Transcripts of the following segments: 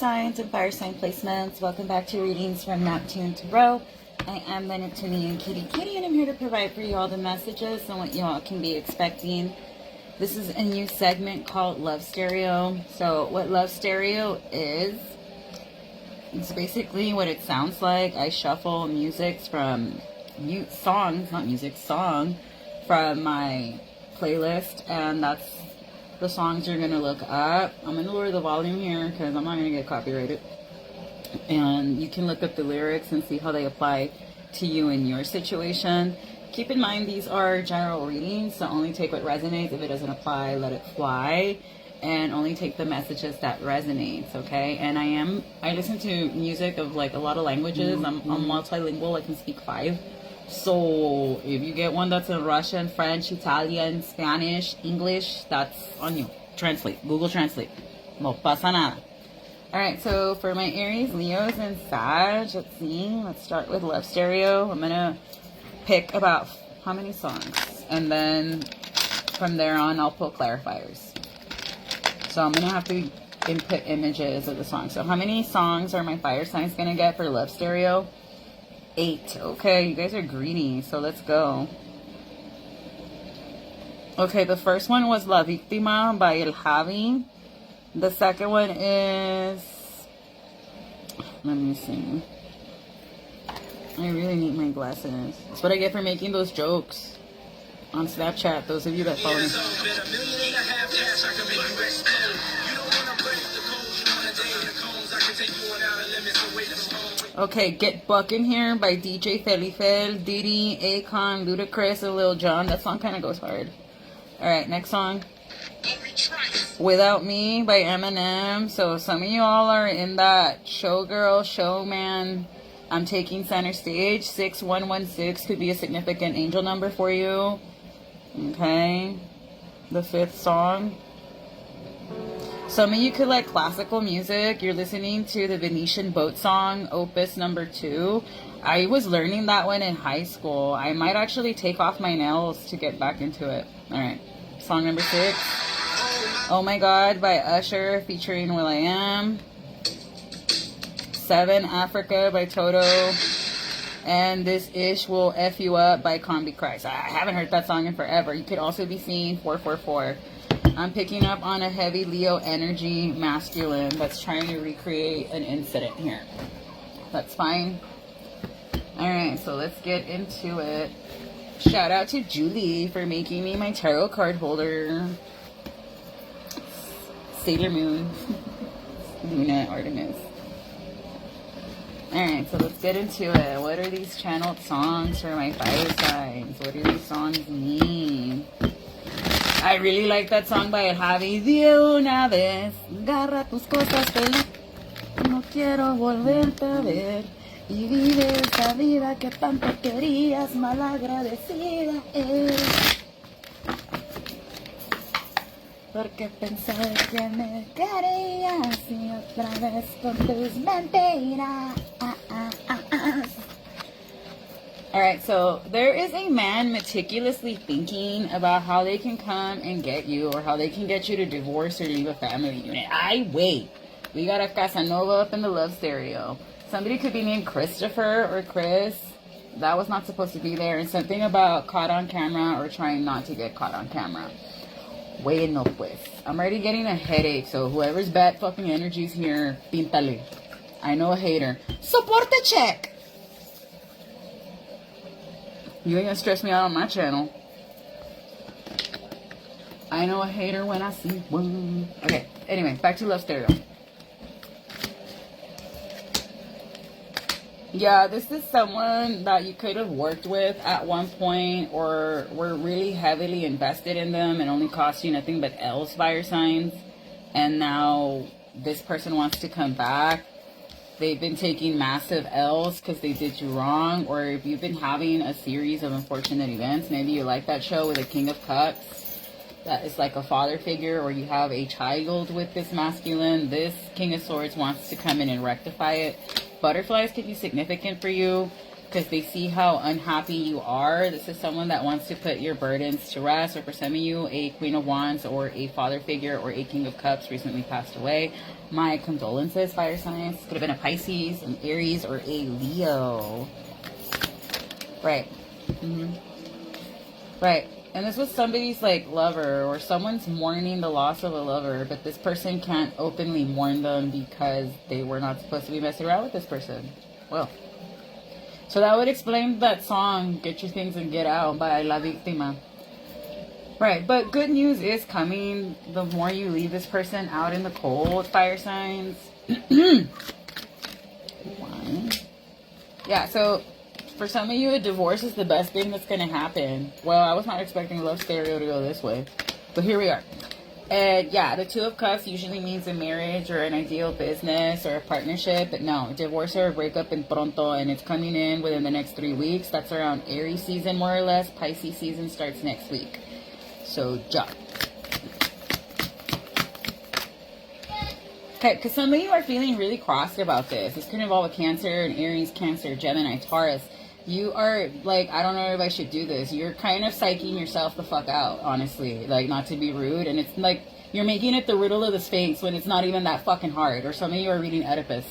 signs and fire sign placements. Welcome back to readings from Neptune Tarot. I am the Neptunian Kitty Kitty, and I'm here to provide for you all the messages and what you all can be expecting. This is a new segment called Love Stereo. So what Love Stereo is, it's basically what it sounds like. I shuffle song from my playlist, and that's the songs you're gonna look up. I'm gonna lower the volume here because I'm not gonna get copyrighted. And you can look up the lyrics and see how they apply to you in your situation. Keep in mind these are general readings, so only take what resonates. If it doesn't apply, let it fly, and only take the messages that resonates. Okay? And I listen to music of like a lot of languages. I'm multilingual. I can speak 5. So if you get one that's in Russian, French, Italian, Spanish, English, that's on you. Translate. Google Translate. No pasa nada. Alright, so for my Aries, Leos, and Sag, let's see. Let's start with Love Stereo. I'm going to pick about how many songs. And then from there on, I'll pull clarifiers. So I'm going to have to input images of the song. So how many songs are my fire signs going to get for Love Stereo? 8. Okay, you guys are greedy, so let's go. Okay, the first one was La Víctima by El Javi. The second one is, let me see. I really need my glasses. That's what I get for making those jokes on Snapchat. Those of you that follow me. Okay, Get Buckin' Here by DJ Felifel, Diddy, Akon, Ludacris, and Lil Jon. That song kind of goes hard. Alright, next song. Without Me by Eminem. So some of you all are in that showgirl, showman, I'm taking center stage. 6116 could be a significant angel number for you. Okay. The 5th song. Some of you could like classical music. You're listening to the Venetian Boat Song, Opus number 2. I was learning that one in high school. I might actually take off my nails to get back into it. Alright. Song number 6. Oh My God by Usher featuring will.i.am. 7, Africa by Toto. And This Ish Will F You Up by Combi Christ. I haven't heard that song in forever. You could also be seeing 444. I'm picking up on a heavy Leo energy masculine that's trying to recreate an incident here. That's fine. Alright, so let's get into it. Shout out to Julie for making me my tarot card holder. Sailor Moon. Luna Artemis. Alright, so let's get into it. What are these channeled songs for my fire signs? What do these songs mean? I really like that song by El Javi. De una vez, agarra tus cosas feliz. No quiero volverte a ver. Y vive esa vida que tanto querías, malagradecida es. Porque pensé que me querías y otra vez con tus mentiras. Alright, so there is a man meticulously thinking about how they can come and get you, or how they can get you to divorce or leave a family unit. Wait. We got a Casanova up in the Love Stereo. Somebody could be named Christopher or Chris. That was not supposed to be there. And something about caught on camera or trying not to get caught on camera. Bueno pues. I'm already getting a headache, so whoever's bad fucking energy's here, píntale. I know a hater. Soporte check! You ain't gonna stress me out on my channel. I know a hater when I see one. Okay, anyway, back to Love Stereo. Yeah, this is someone that you could have worked with at one point, or were really heavily invested in them and only cost you nothing but L's fire signs. And now this person wants to come back. They've been taking massive L's because they did you wrong, or if you've been having a series of unfortunate events, maybe you like that show with a King of Cups that is like a father figure, or you have a child with this masculine. This King of Swords wants to come in and rectify it. Butterflies could be significant for you. because they see how unhappy you are. This is someone that wants to put your burdens to rest, or for some of you, a Queen of Wands or a father figure or a King of Cups recently passed away. My condolences, fire signs. Could have been a Pisces, an Aries, or a Leo. Right. Right. And this was somebody's like lover, or someone's mourning the loss of a lover, but this person can't openly mourn them because they were not supposed to be messing around with this person. Well, so that would explain that song, Get Your Things and Get Out by La Víctima. Right, but good news is coming the more you leave this person out in the cold, fire signs. One. Yeah, so for some of you, a divorce is the best thing that's going to happen. Well, I was not expecting Love Stereo to go this way, but here we are. And yeah, the Two of Cups usually means a marriage or an ideal business or a partnership, but no, divorce or a breakup in pronto, and it's coming in within the next 3 weeks. That's around Aries season, more or less. Pisces season starts next week. So, ja. Okay, because some of you are feeling really crossed about this. This could involve a Cancer, an Aries, Cancer, Gemini, Taurus. You are like, I don't know if I should do this. You're kind of psyching yourself the fuck out, honestly. Like, not to be rude. And it's like, you're making it the riddle of the Sphinx when it's not even that fucking hard. Or some of you are reading Oedipus.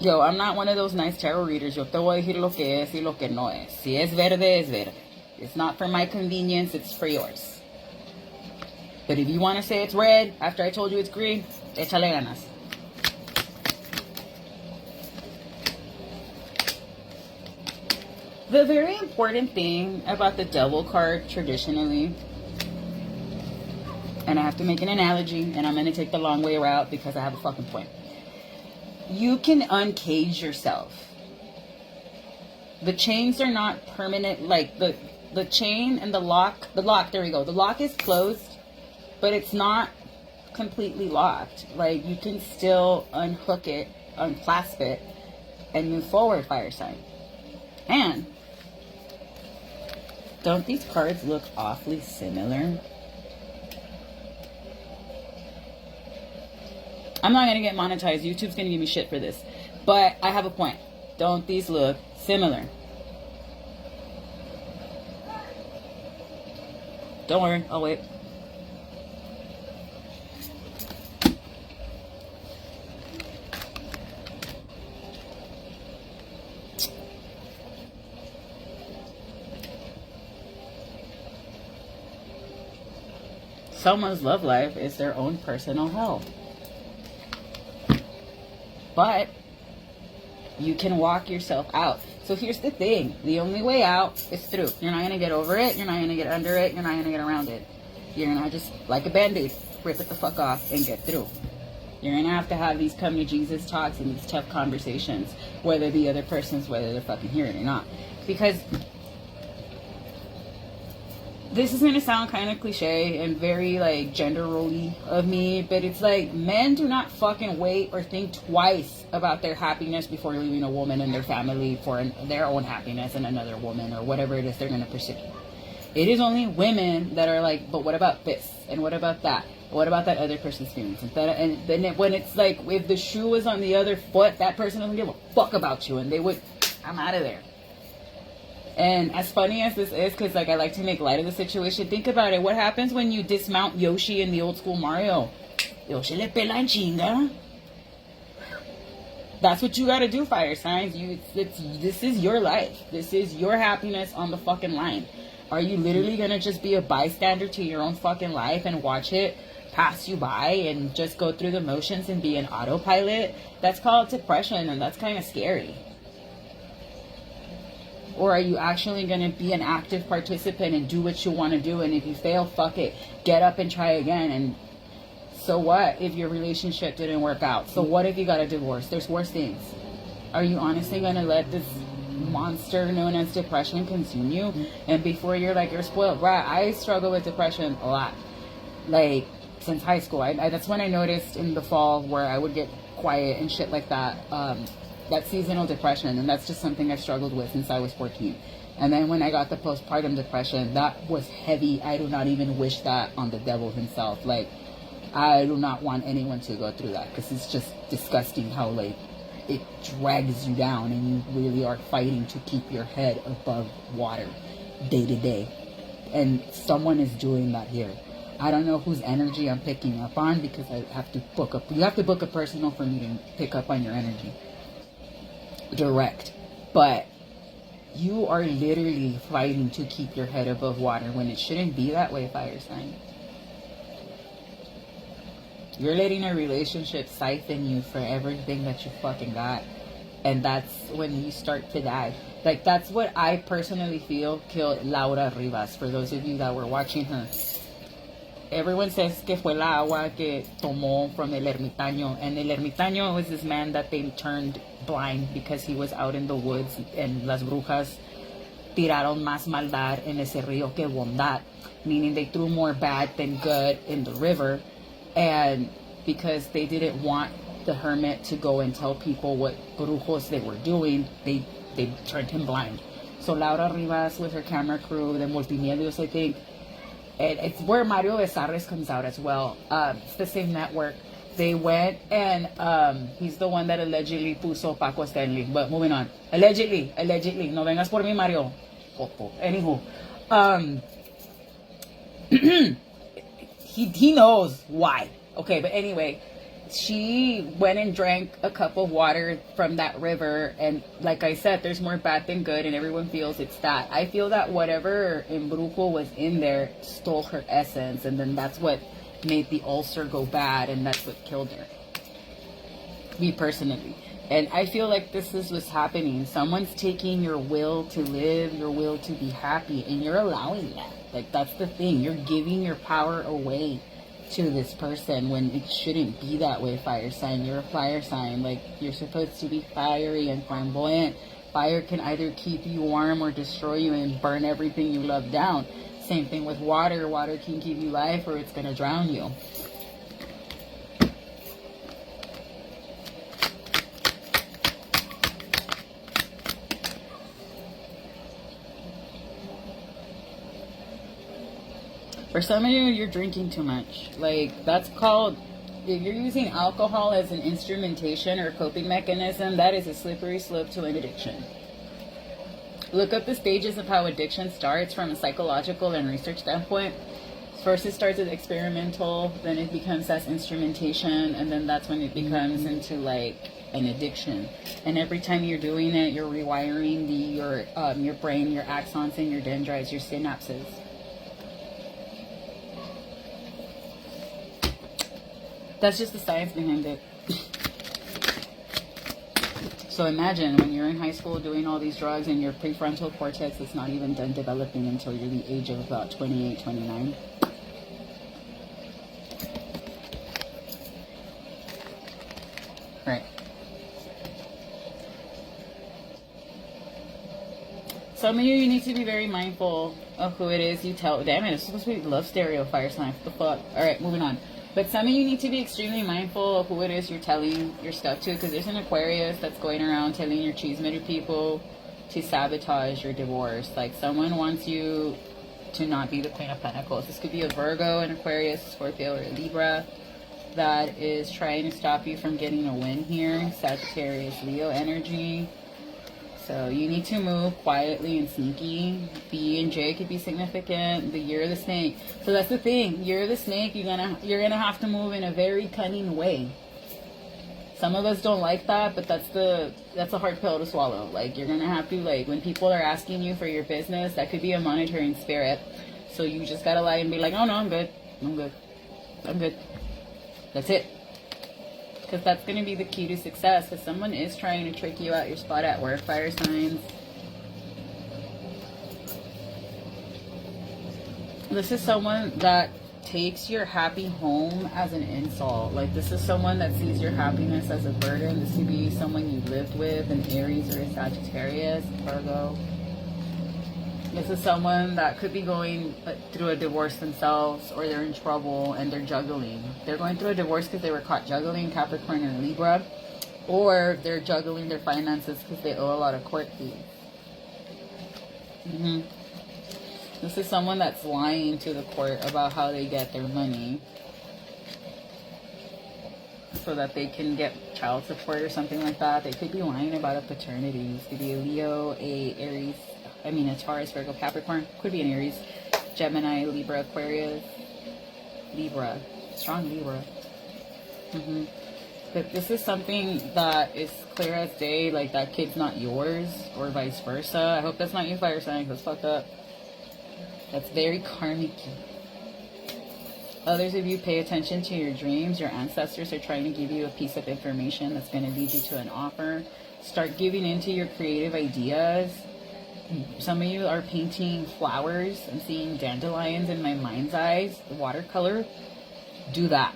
Yo, I'm not one of those nice tarot readers. Yo te voy a decir lo que es y lo que no es. Si es verde, es verde. It's not for my convenience, it's for yours. But if you want to say it's red after I told you it's green, échale ganas. The very important thing about the Devil card traditionally, and I have to make an analogy, and I'm going to take the long way route because I have a fucking point. You can uncage yourself. The chains are not permanent, like the chain and the lock, there we go. The lock is closed, but it's not completely locked. Like, you can still unhook it, unclasp it, and move forward, fire sign. And don't these cards look awfully similar? I'm not going to get monetized. YouTube's going to give me shit for this. But I have a point. Don't these look similar? Don't worry. I'll wait. Someone's love life is their own personal hell. But you can walk yourself out. So here's the thing. The only way out is through. You're not going to get over it. You're not going to get under it. You're not going to get around it. You're going to just, like a Band-Aid, rip it the fuck off and get through. You're going to have these come to Jesus talks and these tough conversations, whether the other person's, whether they're fucking hearing it or not. Because this is going to sound kind of cliche and very, like, gender role-y of me, but it's like, men do not fucking wait or think twice about their happiness before leaving a woman and their family for their own happiness and another woman or whatever it is they're going to pursue. It is only women that are like, but what about this? And what about that? What about that other person's feelings? And then when it's like, if the shoe was on the other foot, that person doesn't give a fuck about you, and they would, I'm out of there. And as funny as this is, because like I like to make light of the situation, think about it. What happens when you dismount Yoshi in the old school Mario? Yoshi le pela en chinga. That's what you gotta do, fire signs. This is your life. This is your happiness on the fucking line. Are you literally gonna just be a bystander to your own fucking life and watch it pass you by and just go through the motions and be an autopilot? That's called depression, and that's kind of scary. Or are you actually going to be an active participant and do what you want to do? And if you fail, fuck it. Get up and try again. And so what if your relationship didn't work out? So what if you got a divorce? There's worse things. Are you honestly going to let this monster known as depression consume you? And before you're like, you're spoiled. Right, I struggle with depression a lot. Like, since high school. That's when I noticed in the fall where I would get quiet and shit like that. That seasonal depression, and that's just something I've struggled with since I was 14. And then when I got the postpartum depression, that was heavy. I do not even wish that on the devil himself. Like, I do not want anyone to go through that, because it's just disgusting how, like, it drags you down, and you really are fighting to keep your head above water day to day. And someone is doing that here. I don't know whose energy I'm picking up on, because I have to book up. You have to book a personal for me to pick up on your energy. Direct. But you are literally fighting to keep your head above water when it shouldn't be that way, fire sign. You're letting a relationship siphon you for everything that you fucking got. And that's when you start to die. Like, that's what I personally feel killed Laura Rivas. For those of you that were watching her. Everyone says que fue la agua que tomó from El Ermitaño. And El Ermitaño was this man that they turned blind because he was out in the woods. And las brujas tiraron más maldad en ese río que bondad. Meaning they threw more bad than good in the river. And because they didn't want the hermit to go and tell people what brujos they were doing, they turned him blind. So Laura Rivas with her camera crew, the Multimedios, I think, and it's where Mario Besares comes out as well. It's the same network. They went and he's the one that allegedly puso Paco Stanley. But moving on, allegedly, no vengas por mí, Mario. Anywho, he knows why. Okay, but anyway, she went and drank a cup of water from that river, and like I said, there's more bad than good, and everyone feels it's that. I feel that whatever embrujo was in there stole her essence, and then that's what made the ulcer go bad, and that's what killed her. Me personally. And I feel like this is what's happening. Someone's taking your will to live, your will to be happy, and you're allowing that. Like, that's the thing. You're giving your power away to this person when it shouldn't be that way, fire sign. You're a fire sign. Like, you're supposed to be fiery and flamboyant. Fire can either keep you warm or destroy you and burn everything you love down. Same thing with water. Water can give you life, or it's going to drown you. For some of you, you're drinking too much. Like, that's called, if you're using alcohol as an instrumentation or coping mechanism, that is a slippery slope to an addiction. Look up the stages of how addiction starts from a psychological and research standpoint. First, it starts as experimental, then it becomes as instrumentation, and then that's when it becomes into like an addiction. And every time you're doing it, you're rewiring your brain, your axons, and your dendrites, your synapses. That's just the science behind it. So imagine when you're in high school doing all these drugs and your prefrontal cortex is not even done developing until you're the age of about 28, 29. Right. Some of you need to be very mindful of who it is you tell. Damn it, it's supposed to be love stereo, fire sign. What the fuck? Alright, moving on. But some of you need to be extremely mindful of who it is you're telling your stuff to, because there's an Aquarius that's going around telling your chisme to people to sabotage your divorce. Like, someone wants you to not be the Queen of Pentacles. This could be a Virgo, an Aquarius, Scorpio, or a Libra that is trying to stop you from getting a win here. Sagittarius, Leo energy. So you need to move quietly and sneaky. B and J could be significant. The year of the snake. So that's the thing. Year of the snake, you're gonna have to move in a very cunning way. Some of us don't like that, but that's a hard pill to swallow. Like, you're gonna have to, like, when people are asking you for your business, that could be a monitoring spirit. So you just gotta lie and be like, oh no, I'm good. That's it. Because that's going to be the key to success. Because someone is trying to trick you out your spot at work, fire signs. This is someone that takes your happy home as an insult. Like, this is someone that sees your happiness as a burden. This could be someone you lived with, an Aries or a Sagittarius, Virgo. This is someone that could be going through a divorce themselves, or they're in trouble and they're juggling. They're going through a divorce because they were caught juggling, Capricorn or Libra, or they're juggling their finances because they owe a lot of court fees. This is someone that's lying to the court about how they get their money. so that they can get child support or something like that. They could be lying about a paternity. This could be a Leo, a Aries, a Taurus, Virgo, Capricorn. Could be an Aries, Gemini, Libra, Aquarius, Libra, strong Libra. But this is something that is clear as day, like that kid's not yours, or vice versa. I hope that's not you, fire sign, because fucked up. That's very karmic. Others of you, pay attention to your dreams. Your ancestors are trying to give you a piece of information that's going to lead you to an offer. Start giving into your creative ideas. Some of you are painting flowers. I'm seeing dandelions in my mind's eyes. Watercolor. Do that.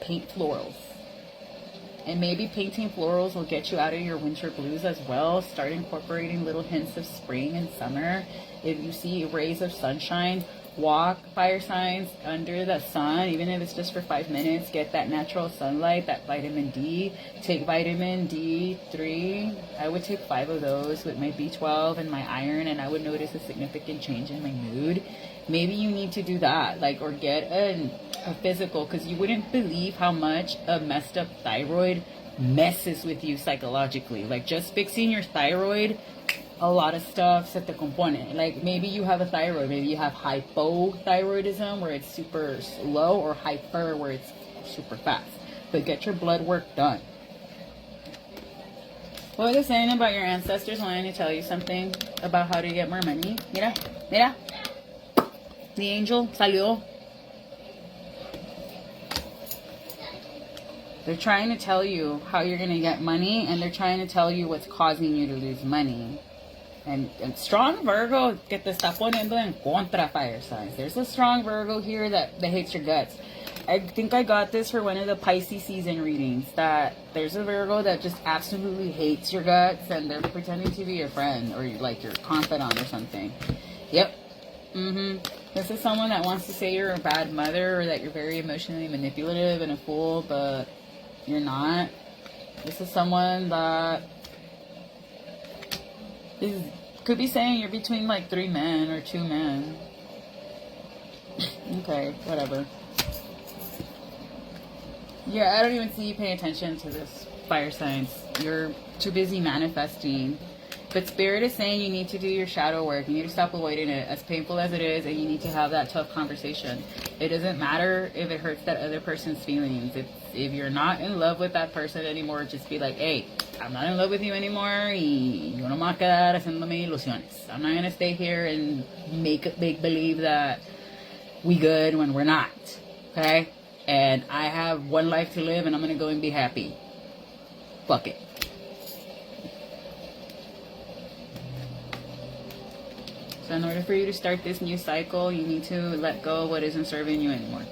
Paint florals. And maybe painting florals will get you out of your winter blues as well. Start incorporating little hints of spring and summer. If you see rays of sunshine, walk, fire signs, under the sun, even if it's just for 5 minutes. Get that natural sunlight, that vitamin D. Take vitamin D3. I would take 5 of those with my B12 and my iron, and I would notice a significant change in my mood. Maybe you need to do that, like, or get a physical, because you wouldn't believe how much a messed up thyroid messes with you psychologically. Like, just fixing your thyroid, a lot of stuff se te compone. Like, maybe you have a thyroid, maybe you have hypothyroidism where it's super low, or hyper where it's super fast. But get your blood work done. What are they saying about your ancestors wanting to tell you something about how to get more money? Mira, mira. The angel salió. They're trying to tell you how you're going to get money, and they're trying to tell you what's causing you to lose money. And strong Virgo que te está poniendo en contra, fire signs. There's a strong Virgo here that hates your guts. I think I got this for one of the Pisces season readings, that there's a Virgo that just absolutely hates your guts, and they're pretending to be your friend or like your confidant or something. Yep. This is someone that wants to say you're a bad mother, or that you're very emotionally manipulative and a fool, but you're not. This is someone that could be saying you're between like 3 men or 2 men. Okay, whatever. Yeah, I don't even see you paying attention to this, fire signs. You're too busy manifesting. But Spirit is saying you need to do your shadow work. You need to stop avoiding it, as painful as it is, and you need to have that tough conversation. It doesn't matter if it hurts that other person's feelings. If you're not in love with that person anymore, just be like, hey, I'm not in love with you anymore, y yo no me voy a quedar haciéndome ilusiones. I'm not going to stay here and make believe that we good when we're not. Okay? And I have one life to live, and I'm going to go and be happy. Fuck it. So in order for you to start this new cycle, you need to let go of what isn't serving you anymore.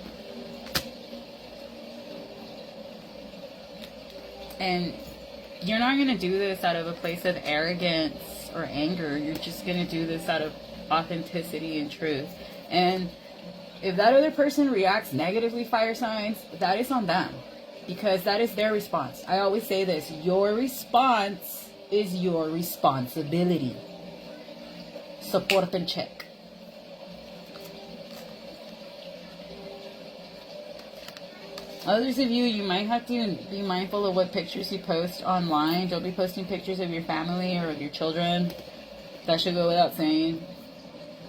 And you're not going to do this out of a place of arrogance or anger. You're just going to do this out of authenticity and truth. And if that other person reacts negatively, fire signs, that is on them. Because that is their response. I always say this, your response is your responsibility. Support and check. Others of you might have to be mindful of what pictures you post online. Don't be posting pictures of your family or of your children. That should go without saying.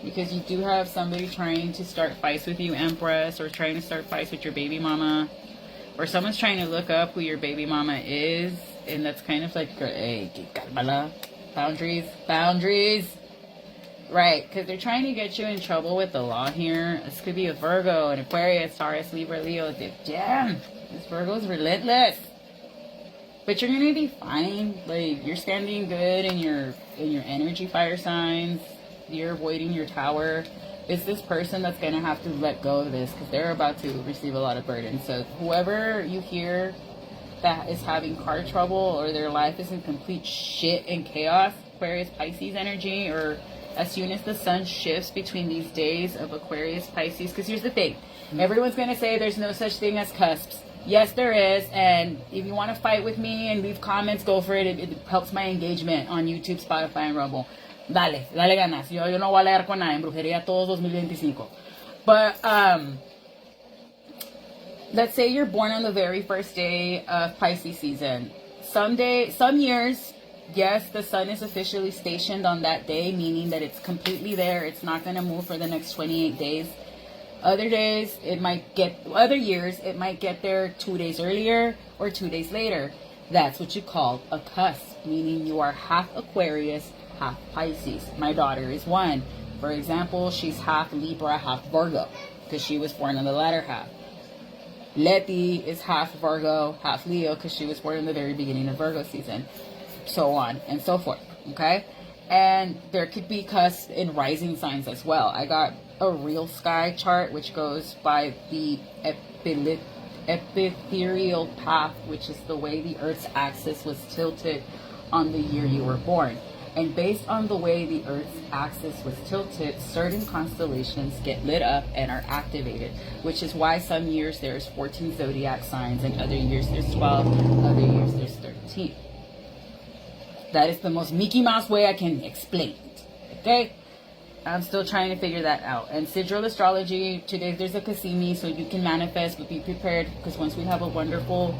Because you do have somebody trying to start fights with you, Empress, or trying to start fights with your baby mama. Or someone's trying to look up who your baby mama is. And that's kind of like, hey, boundaries. Right, because they're trying to get you in trouble with the law here. This could be a Virgo, an Aquarius, Taurus, Libra, Leo. Damn, this Virgo's relentless. But you're gonna be fine. Like, you're standing good in your energy, fire signs. You're avoiding your tower. It's this person that's gonna have to let go of this, because they're about to receive a lot of burden. So whoever you hear that is having car trouble, or their life is in complete shit and chaos, Aquarius, Pisces energy, or as soon as the sun shifts between these days of Aquarius, Pisces, because here's the thing. Everyone's going to say there's no such thing as cusps. Yes, there is. And if you want to fight with me and leave comments, go for it. It helps my engagement on YouTube, Spotify, and Rumble. Dale ganas. Yo no voy a leer con nada en brujería todos 2025. But, let's say you're born on the very first day of Pisces season. Some years, yes, the sun is officially stationed on that day, meaning that it's completely there. It's not going to move for the next 28 days. Other years, it might get there 2 days earlier or 2 days later. That's what you call a cusp, meaning you are half Aquarius, half Pisces. My daughter is one. For example, she's half Libra, half Virgo, because she was born in the latter half. Letty is half Virgo, half Leo, because she was born in the very beginning of Virgo season. So on and so forth, okay? And there could be cusps in rising signs as well. I got a real sky chart, which goes by the ephemeral path, which is the way the Earth's axis was tilted on the year you were born. And based on the way the Earth's axis was tilted, certain constellations get lit up and are activated, which is why some years there's 14 zodiac signs, and other years there's 12, other years there's 13. That is the most Mickey Mouse way I can explain it, okay? I'm still trying to figure that out. And Sigil Astrology, today there's a Cassini, so you can manifest, but be prepared, because once we have a wonderful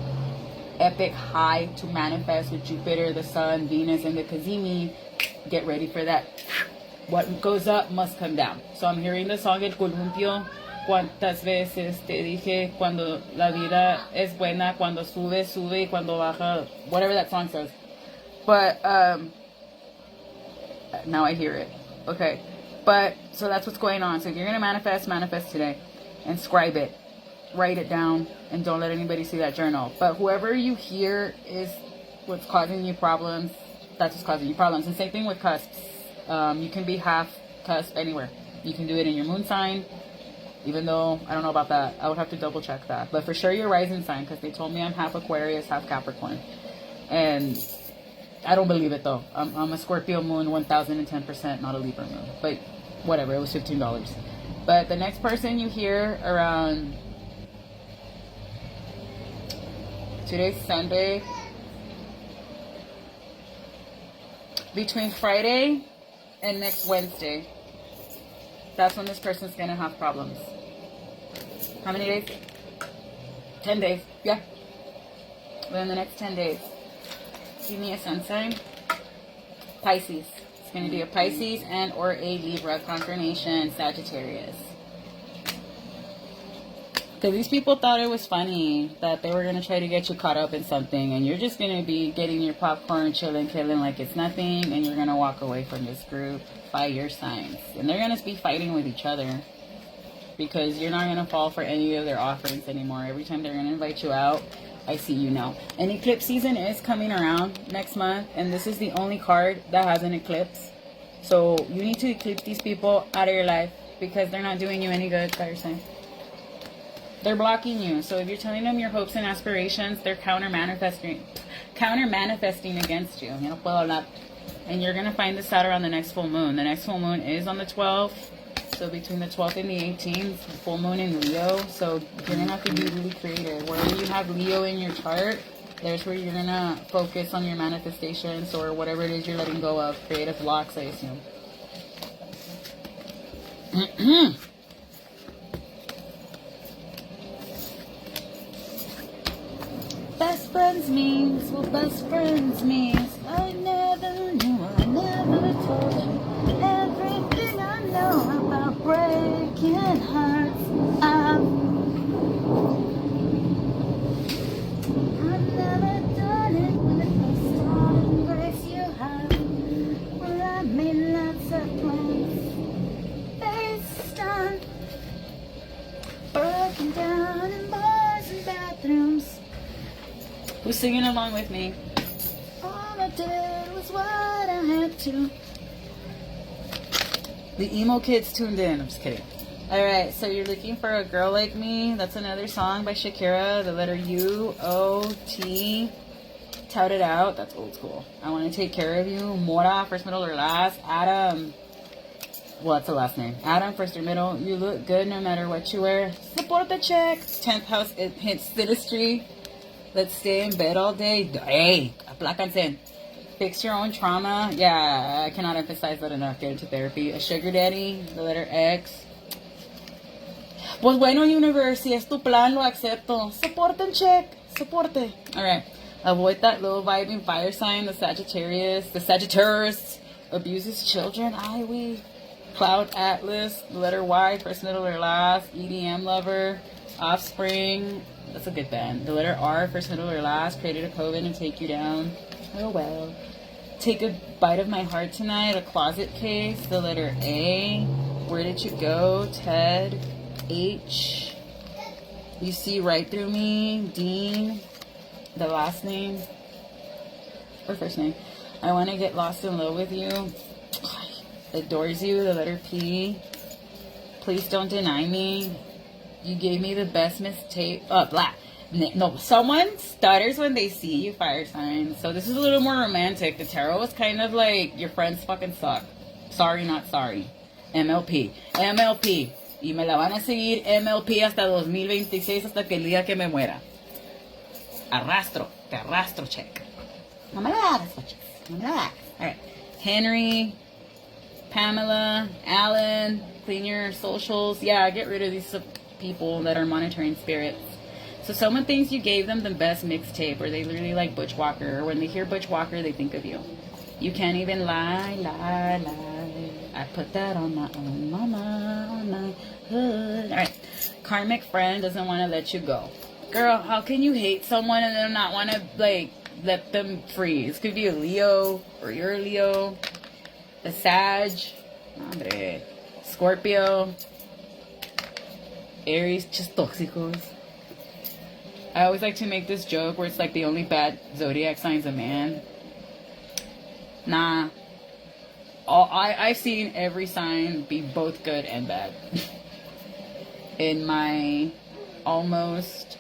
epic high to manifest with Jupiter, the Sun, Venus, and the Cazimi, get ready for that. What goes up must come down. So I'm hearing the song El Columpio. Cuántas veces te dije cuando la vida es buena, cuando sube, sube, y cuando baja, whatever that song says. But now I hear it. Okay. But so that's what's going on. So if you're gonna manifest today, and scribe it, write it down, and don't let anybody see that journal. But whoever you hear is what's causing you problems, that's what's causing you problems. And same thing with cusps. You can be half cusp anywhere. You can do it in your moon sign, even though I don't know about that. I would have to double check that. But for sure your rising sign, because they told me I'm half Aquarius, half Capricorn. And I don't believe it though. I'm a Scorpio moon, 1010%, not a Libra moon. But whatever, it was $15. But the next person you hear around, today's Sunday, between Friday and next Wednesday, that's when this person's gonna have problems. How many days? 10 days, yeah. Within the next 10 days. Give me a sun sign. Pisces. It's going to be a Pisces and or a Libra confirmation, Sagittarius. Because these people thought it was funny that they were going to try to get you caught up in something, and you're just going to be getting your popcorn, chilling, killing like it's nothing, and you're going to walk away from this group by your signs. And they're going to be fighting with each other because you're not going to fall for any of their offerings anymore. Every time they're going to invite you out, I see you now. And eclipse season is coming around next month, and this is the only card that has an eclipse. So you need to eclipse these people out of your life because they're not doing you any good, fire sign. They're blocking you. So if you're telling them your hopes and aspirations, they're counter manifesting against you. And you're going to find this out around the next full moon. The next full moon is on the 12th. So between the 12th and the 18th, full moon in Leo. So you're going to have to be really creative. Wherever you have Leo in your chart, there's where you're going to focus on your manifestations or whatever it is you're letting go of. Creative blocks, I assume. Best friends means what best friends means. I never knew, I never told you everything I know about breaking hearts. I've never done it with the strong grace you have. Well, I made lots of plans based on broken down in bars and bathrooms. Who's singing along with me? All I did was what I had to. The emo kids tuned in. I'm just kidding. Alright, so you're looking for a girl like me. That's another song by Shakira. The letter U-O-T. Tout it out. That's old school. I want to take care of you. Mora, first, middle, or last. Adam. Well, that's the last name. Adam, first or middle. You look good no matter what you wear. Support the check. 10th house, it hits Sinistry. Let's stay in bed all day. Hey, aplácanse. Fix your own trauma. Yeah, I cannot emphasize that enough. Get into therapy. A sugar daddy, the letter X. Pues bueno, universe, si es tu plan, lo acepto. Soporten, check. Soporte. Alright. Avoid that low vibing fire sign, the Sagittarius. The Sagittarius abuses children. We. Cloud Atlas, the letter Y, first, middle, or last. EDM lover. Offspring. That's a good band. The letter R, first, middle, or last. Created a coven and take you down. Oh well. Take a bite of my heart tonight. A closet case. The letter A. Where did you go? Ted. H. You see right through me. Dean. The last name. Or first name. I want to get lost in love with you. Adores you. The letter P. Please don't deny me. You gave me the best mistake. Black. No, someone stutters when they see you, fire sign. So this is a little more romantic. The tarot is kind of like your friends fucking suck. Sorry, not sorry. MLP. MLP. Y me la van a seguir MLP hasta 2026, hasta que el día que me muera. Te arrastro, check. No me la hagas, bitches. No me la hagas. Alright. Henry, Pamela, Alan, clean your socials. Yeah, get rid of these people that are monitoring spirits. So someone thinks you gave them the best mixtape, or they literally like Butch Walker, or when they hear Butch Walker, they think of you. You can't even lie. I put that on my own mama, on my hood. Alright. Karmic friend doesn't want to let you go. Girl, how can you hate someone and then not want to, like, let them free? This could be a Leo, or you're a Leo. A Sag. Hombre. Scorpio. Aries, just tóxicos. I always like to make this joke where it's like the only bad zodiac sign's a man. Nah. I've seen every sign be both good and bad. In my almost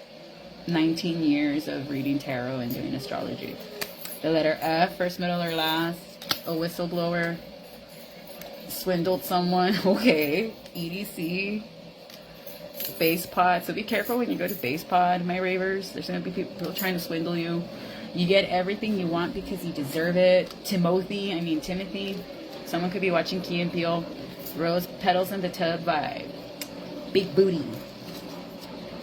19 years of reading tarot and doing astrology. The letter F, first, middle, or last. A whistleblower. Swindled someone. Okay. EDC. Base pod. So be careful when you go to base pod, my ravers. There's going to be people trying to swindle you. You get everything you want because you deserve it. Timothy. Someone could be watching Key and Peele. Rose petals in the tub vibe. Big booty.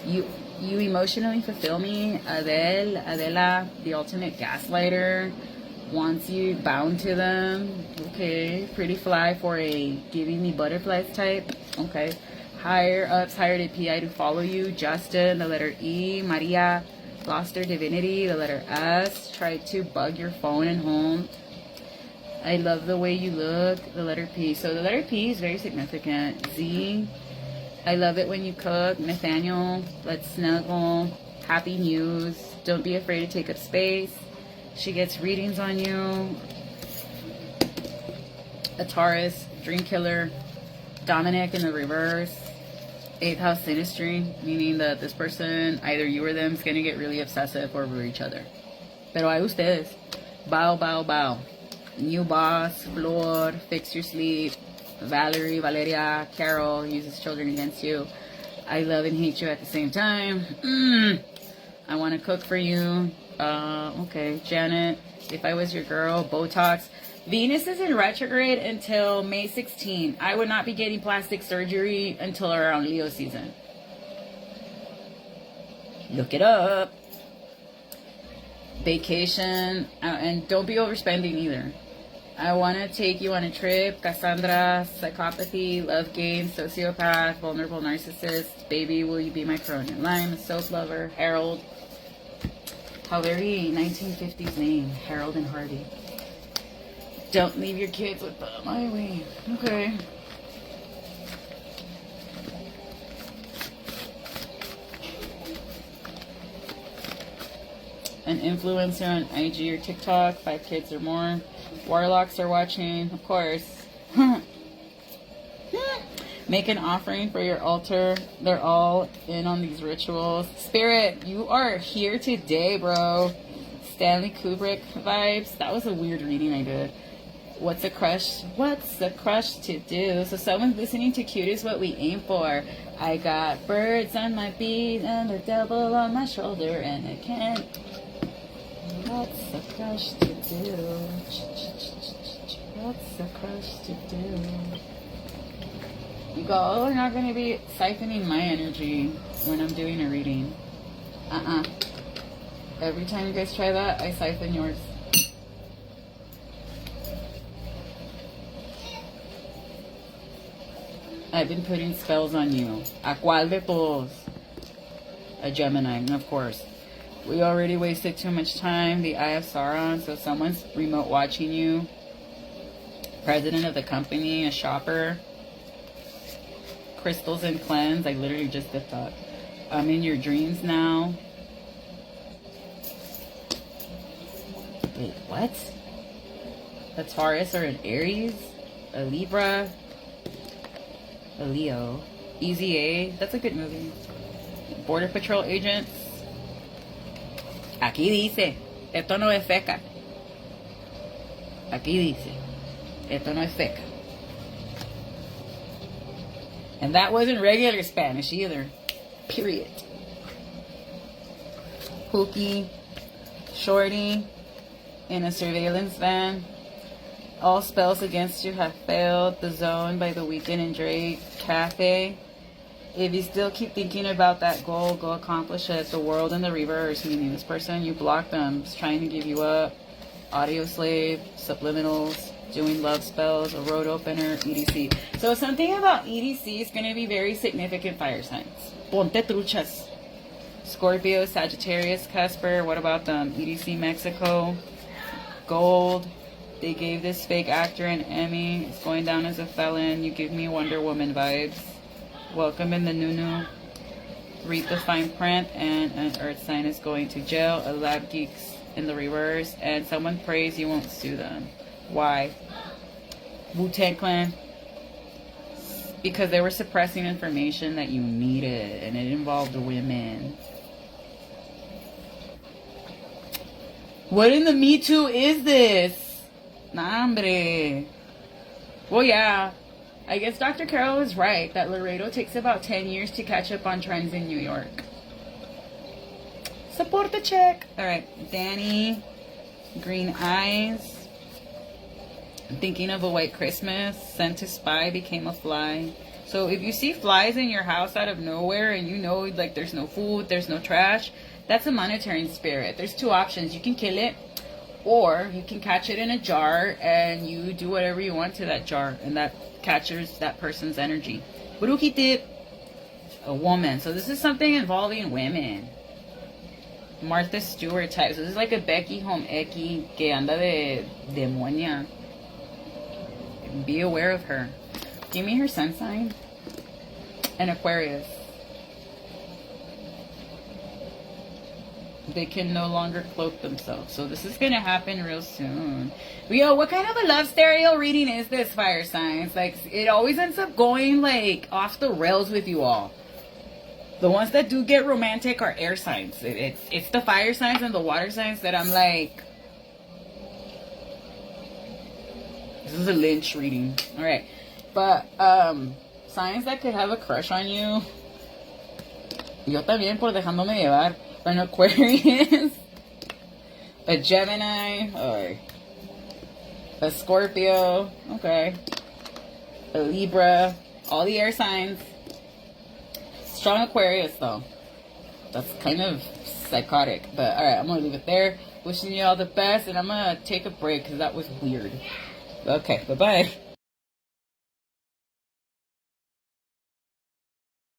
You emotionally fulfill me. Adela, the ultimate gaslighter, wants you bound to them. Okay. Pretty fly for a giving me butterflies type. Okay. Higher ups hired a PI to follow you. Justin, the letter E. Maria lost her divinity. The letter S. Tried to bug your phone and home. I love the way you look. The letter P. So the letter P is very significant. Z. I love it when you cook. Nathaniel, let's snuggle. Happy news. Don't be afraid to take up space. She gets readings on you. A Taurus, dream killer. Dominic in the reverse. 8th house synastry, meaning that this person, either you or them, is going to get really obsessive over each other. Pero hay ustedes. Bow. New boss, Flor, fix your sleep. Valeria, Carol, uses children against you. I love and hate you at the same time. I want to cook for you. Okay, Janet, if I was your girl, Botox. Venus is in retrograde until May 16. I would not be getting plastic surgery until around Leo season. Look it up. Vacation. And don't be overspending either. I want to take you on a trip. Cassandra, psychopathy, love game, sociopath, vulnerable narcissist. Baby, will you be my Corona Lime? Soap lover, Harold. How very 1950s name. Harold and Hardy. Don't leave your kids with them. Okay. An influencer on IG or TikTok, 5 kids or more. Warlocks are watching, of course. Make an offering for your altar. They're all in on these rituals. Spirit, you are here today, bro. Stanley Kubrick vibes. That was a weird reading I did. What's a crush to do? So someone's listening to Cute is what we aim for. I got birds on my feet and a devil on my shoulder, and I can't. What's a crush to do? What's a crush to do? You go, oh, we're not going to be siphoning my energy when I'm doing a reading. Every time you guys try that, I siphon yours. I've been putting spells on you. ¿A cuál de todos? A Gemini, of course. We already wasted too much time. The Eye of Sauron, so someone's remote watching you. President of the company, a shopper. Crystals and cleanse. I literally just did that. I'm in your dreams now. Wait, what? A Taurus or an Aries? A Libra? A Leo? Easy A? That's a good movie. Border Patrol agents. Aquí dice, esto no es feca. Aquí dice, esto no es feca. And that wasn't regular Spanish either. Period. Pookie, Shorty, in a surveillance van. All spells against you have failed. The Zone by The Weeknd and Drake. Cafe. If you still keep thinking about that goal, go accomplish it. The World in the Reverse, meaning this person, you block them. Is trying to give you up. Audio Slave, Subliminals, doing love spells, a road opener, EDC. So something about EDC is going to be very significant fire signs. Ponte truchas. Scorpio, Sagittarius, Casper. What about them? EDC Mexico. Gold. They gave this fake actor an Emmy. It's going down as a felon. You give me Wonder Woman vibes. Welcome in the Nunu. Read the fine print. And an earth sign is going to jail. A Lab Geeks in the reverse. And someone prays you won't sue them. Why? Wu-Tang Clan. Because they were suppressing information that you needed. And it involved women. What in the Me Too is this? Nah, hombre. Well, yeah. I guess Dr. Carol was right that Laredo takes about 10 years to catch up on trends in New York. Support the check. Alright, Danny. Green eyes. I'm thinking of a white Christmas. Sent to spy, became a fly. So if you see flies in your house out of nowhere and you know like there's no food, there's no trash, that's a monitoring spirit. There's two options. You can kill it, or you can catch it in a jar and you do whatever you want to that jar, and that catches that person's energy. Bruji tip. A woman. So this is something involving women. Martha Stewart type. So this is like a Becky Home Eki que anda de demonia. Be aware of her. Give me her sun sign. An Aquarius. They can no longer cloak themselves. So this is going to happen real soon. Yo, what kind of a love stereo reading is this, fire signs? Like, it always ends up going, like, off the rails with you all. The ones that do get romantic are air signs. It's the fire signs and the water signs that I'm like... This is a Lynch reading. Alright. But, signs that could have a crush on you. Yo también por dejándome llevar. An Aquarius, a Gemini, or a Scorpio, okay, a Libra, all the air signs. Strong Aquarius though. That's kind of psychotic, but alright, I'm gonna leave it there. Wishing you all the best, and I'm gonna take a break because that was weird. Okay, bye-bye.